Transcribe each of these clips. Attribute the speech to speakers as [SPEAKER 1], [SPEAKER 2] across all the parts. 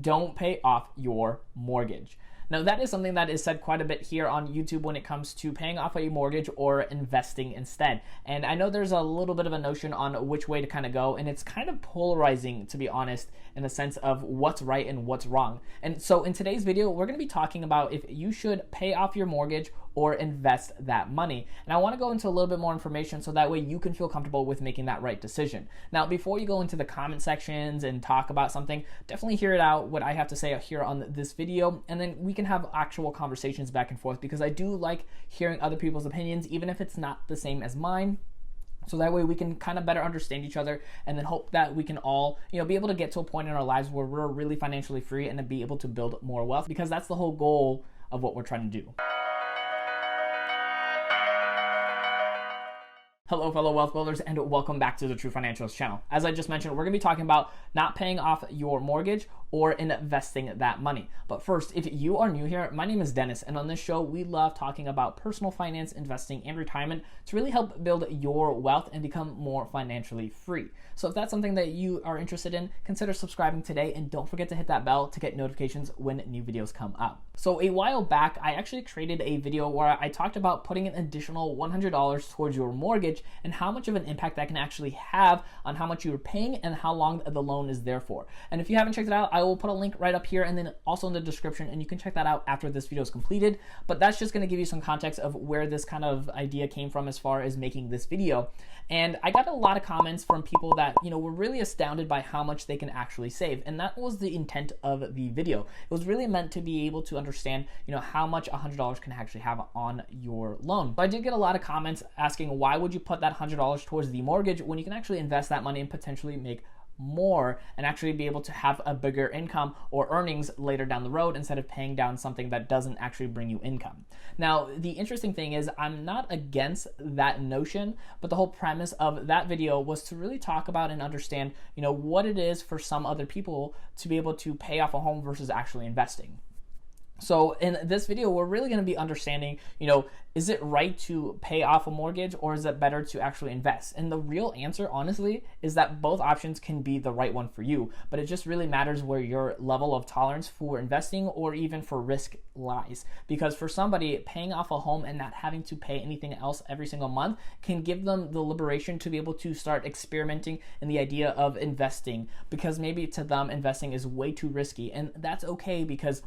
[SPEAKER 1] don't pay off your mortgage. Now, that is something that is said quite a bit here on YouTube when it comes to paying off a mortgage or investing instead. And I know there's a little bit of a notion on which way to kind of go, and it's kind of polarizing, to be honest, in the sense of what's right and what's wrong. And so in today's video, we're going to be talking about if you should pay off your mortgage or invest that money. And I want to go into a little bit more information so that way you can feel comfortable with making that right decision. Now, before you go into the comment sections and talk about something, definitely hear it out, what I have to say here on this video, and then we can have actual conversations back and forth, because I do like hearing other people's opinions, even if it's not the same as mine. So that way we can kind of better understand each other, and then hope that we can all, be able to get to a point in our lives where we're really financially free and to be able to build more wealth, because that's the whole goal of what we're trying to do. Hello, fellow wealth builders, and welcome back to the TruFinancials channel. As I just mentioned, we're going to be talking about not paying off your mortgage or investing that money. But first, if you are new here, my name is Dennis, and on this show, we love talking about personal finance, investing, and retirement to really help build your wealth and become more financially free. So if that's something that you are interested in, consider subscribing today, and don't forget to hit that bell to get notifications when new videos come up. So a while back, I actually created a video where I talked about putting an additional $100 towards your mortgage and how much of an impact that can actually have on how much you're paying and how long the loan is there for. And if you haven't checked it out, I will put a link right up here and then also in the description, and you can check that out after this video is completed. But that's just going to give you some context of where this kind of idea came from as far as making this video. And I got a lot of comments from people that, were really astounded by how much they can actually save. And that was the intent of the video. It was really meant to be able to understand, how much $100 can actually have on your loan. So I did get a lot of comments asking, why would you put that $100 towards the mortgage when you can actually invest that money and potentially make more and actually be able to have a bigger income or earnings later down the road instead of paying down something that doesn't actually bring you income. Now, the interesting thing is I'm not against that notion, but the whole premise of that video was to really talk about and understand, what it is for some other people to be able to pay off a home versus actually investing. So in this video, we're really going to be understanding, is it right to pay off a mortgage or is it better to actually invest? And the real answer, honestly, is that both options can be the right one for you, but it just really matters where your level of tolerance for investing or even for risk lies. Because for somebody, paying off a home and not having to pay anything else every single month can give them the liberation to be able to start experimenting in the idea of investing, because maybe to them investing is way too risky, and that's okay, because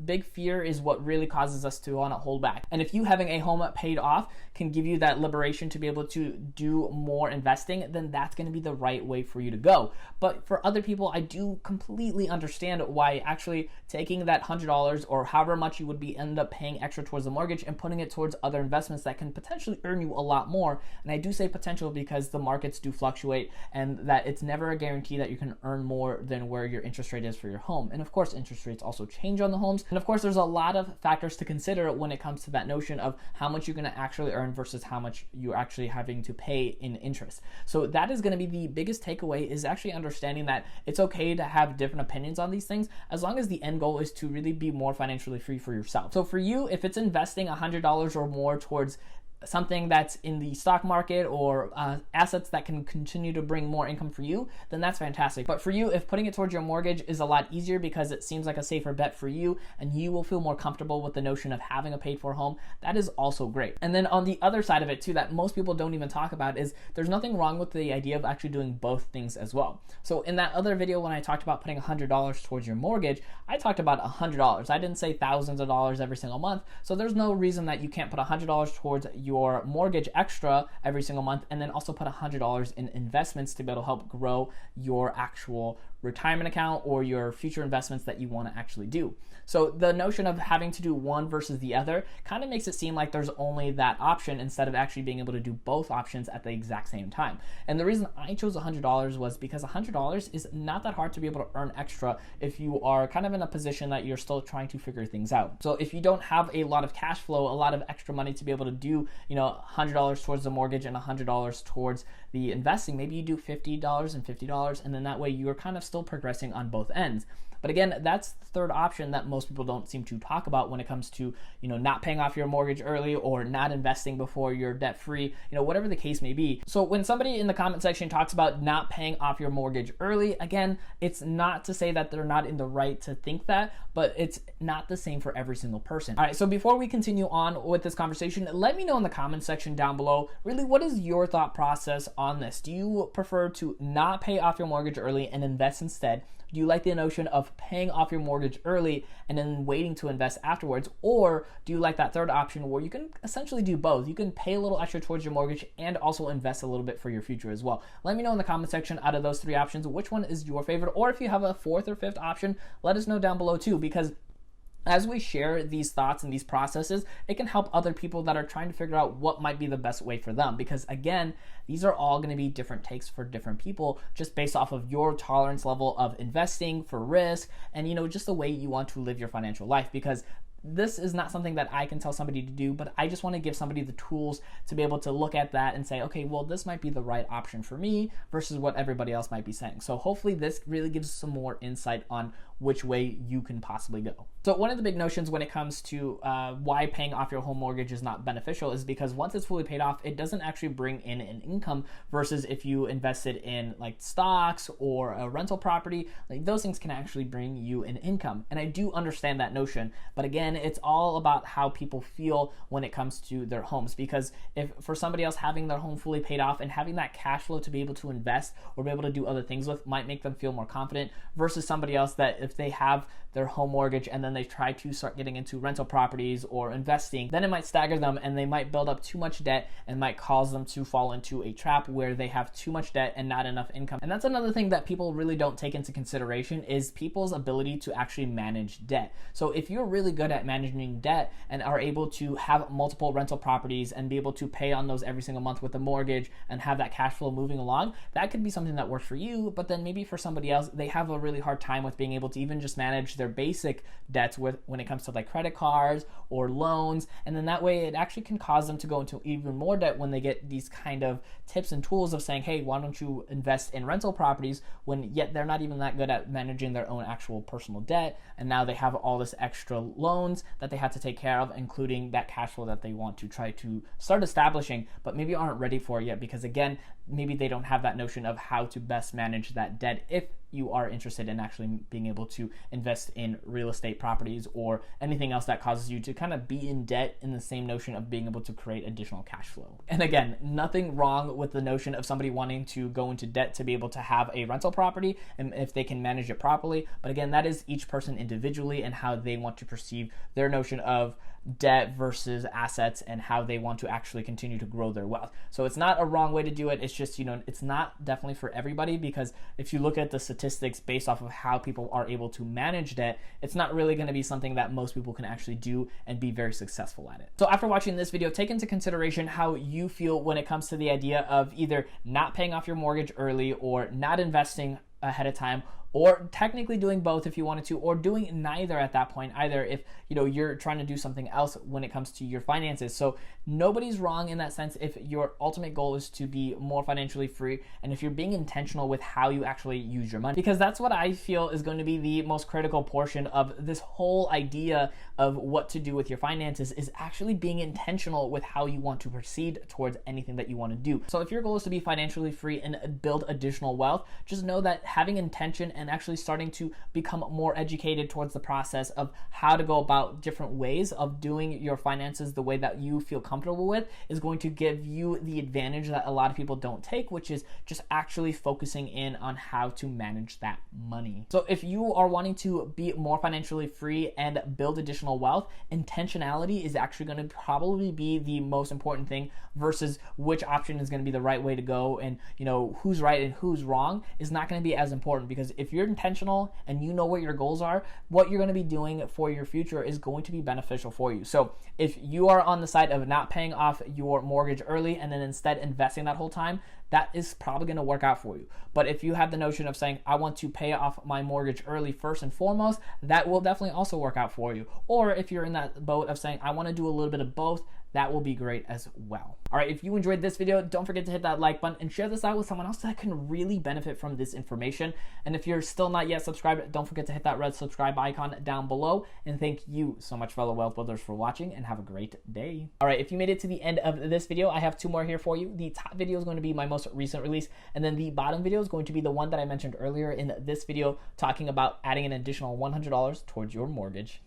[SPEAKER 1] big fear is what really causes us to want to hold back. And if you having a home paid off can give you that liberation to be able to do more investing, then that's going to be the right way for you to go. But for other people, I do completely understand why actually taking that $100 or however much you would be end up paying extra towards the mortgage and putting it towards other investments that can potentially earn you a lot more. And I do say potential because the markets do fluctuate, and that it's never a guarantee that you can earn more than where your interest rate is for your home. And of course, interest rates also change on the homes. And of course, there's a lot of factors to consider when it comes to that notion of how much you're going to actually earn versus how much you're actually having to pay in interest. So that is going to be the biggest takeaway, is actually understanding that it's okay to have different opinions on these things, as long as the end goal is to really be more financially free for yourself. So for you, if it's investing $100 or more towards something that's in the stock market or assets that can continue to bring more income for you, then that's fantastic. But for you, if putting it towards your mortgage is a lot easier because it seems like a safer bet for you and you will feel more comfortable with the notion of having a paid for home, that is also great. And then on the other side of it too, that most people don't even talk about, is there's nothing wrong with the idea of actually doing both things as well. So in that other video, when I talked about putting $100 towards your mortgage, I talked about $100. I didn't say thousands of dollars every single month. So there's no reason that you can't put $100 towards your mortgage extra every single month, and then also put $100 in investments to be able to help grow your actual retirement account or your future investments that you want to actually do. So the notion of having to do one versus the other kind of makes it seem like there's only that option instead of actually being able to do both options at the exact same time. And the reason I chose $100 was because $100 is not that hard to be able to earn extra if you are kind of in a position that you're still trying to figure things out. So if you don't have a lot of cash flow, a lot of extra money to be able to do, $100 towards the mortgage and $100 towards the investing, maybe you do $50 and $50, and then that way you're kind of still progressing on both ends. But again, that's the third option that most people don't seem to talk about when it comes to, not paying off your mortgage early or not investing before you're debt free, whatever the case may be. So when somebody in the comment section talks about not paying off your mortgage early, again, it's not to say that they're not in the right to think that, but it's not the same for every single person. All right, so before we continue on with this conversation, let me know in the comment section down below, really, what is your thought process on this? Do you prefer to not pay off your mortgage early and invest instead? Do you like the notion of paying off your mortgage early and then waiting to invest afterwards? Or do you like that third option where you can essentially do both? You can pay a little extra towards your mortgage and also invest a little bit for your future as well. Let me know in the comment section, out of those three options, which one is your favorite? Or if you have a fourth or fifth option, let us know down below too, because as we share these thoughts and these processes, it can help other people that are trying to figure out what might be the best way for them. Because again, these are all going to be different takes for different people, just based off of your tolerance level of investing, for risk, and just the way you want to live your financial life. Because this is not something that I can tell somebody to do, but I just want to give somebody the tools to be able to look at that and say, okay, well, this might be the right option for me versus what everybody else might be saying. So hopefully this really gives some more insight on which way you can possibly go. So one of the big notions when it comes to why paying off your home mortgage is not beneficial is because once it's fully paid off, it doesn't actually bring in an income, versus if you invested in like stocks or a rental property, like those things can actually bring you an income. And I do understand that notion, but again, it's all about how people feel when it comes to their homes. Because if for somebody else, having their home fully paid off and having that cash flow to be able to invest or be able to do other things with might make them feel more confident, versus somebody else that if they have their home mortgage and then they try to start getting into rental properties or investing, then it might stagger them and they might build up too much debt and might cause them to fall into a trap where they have too much debt and not enough income. And that's another thing that people really don't take into consideration, is people's ability to actually manage debt. So if you're really good at managing debt and are able to have multiple rental properties and be able to pay on those every single month with a mortgage and have that cash flow moving along, that could be something that works for you. But then maybe for somebody else, they have a really hard time with being able to even just manage their basic debts when it comes to like credit cards or loans. And then that way it actually can cause them to go into even more debt when they get these kind of tips and tools of saying, hey, why don't you invest in rental properties, when yet they're not even that good at managing their own actual personal debt. And now they have all this extra loans that they have to take care of, including that cash flow that they want to try to start establishing, but maybe aren't ready for it yet, because again, maybe they don't have that notion of how to best manage that debt if you are interested in actually being able to invest in real estate properties or anything else that causes you to kind of be in debt, in the same notion of being able to create additional cash flow. And again, nothing wrong with the notion of somebody wanting to go into debt to be able to have a rental property and if they can manage it properly. But again, that is each person individually and how they want to perceive their notion of debt versus assets and how they want to actually continue to grow their wealth. So it's not a wrong way to do it. It's just, it's not definitely for everybody, because if you look at the statistics based off of how people are able to manage debt, it's not really going to be something that most people can actually do and be very successful at it. So after watching this video, take into consideration how you feel when it comes to the idea of either not paying off your mortgage early or not investing ahead of time, or technically doing both if you wanted to, or doing neither at that point either if you're trying to do something else when it comes to your finances. So nobody's wrong in that sense if your ultimate goal is to be more financially free, and if you're being intentional with how you actually use your money, because that's what I feel is going to be the most critical portion of this whole idea of what to do with your finances, is actually being intentional with how you want to proceed towards anything that you want to do. So if your goal is to be financially free and build additional wealth, just know that having intention and actually starting to become more educated towards the process of how to go about different ways of doing your finances the way that you feel comfortable with is going to give you the advantage that a lot of people don't take, which is just actually focusing in on how to manage that money. So if you are wanting to be more financially free and build additional wealth, intentionality is actually going to probably be the most important thing, versus which option is going to be the right way to go, and who's right and who's wrong is not going to be as important. Because if you're intentional and you know what your goals are, what you're going to be doing for your future is going to be beneficial for you. So if you are on the side of not paying off your mortgage early and then instead investing that whole time, that is probably going to work out for you. But if you have the notion of saying, I want to pay off my mortgage early first and foremost, that will definitely also work out for you. Or if you're in that boat of saying, I want to do a little bit of both, that will be great as well. All right, if you enjoyed this video, don't forget to hit that like button and share this out with someone else that can really benefit from this information. And if you're still not yet subscribed, don't forget to hit that red subscribe icon down below. And thank you so much, fellow wealth builders, for watching, and have a great day. All right, if you made it to the end of this video, I have 2 more here for you. The top video is going to be my most recent release, and then the bottom video is going to be the one that I mentioned earlier in this video, talking about adding an additional $100 towards your mortgage.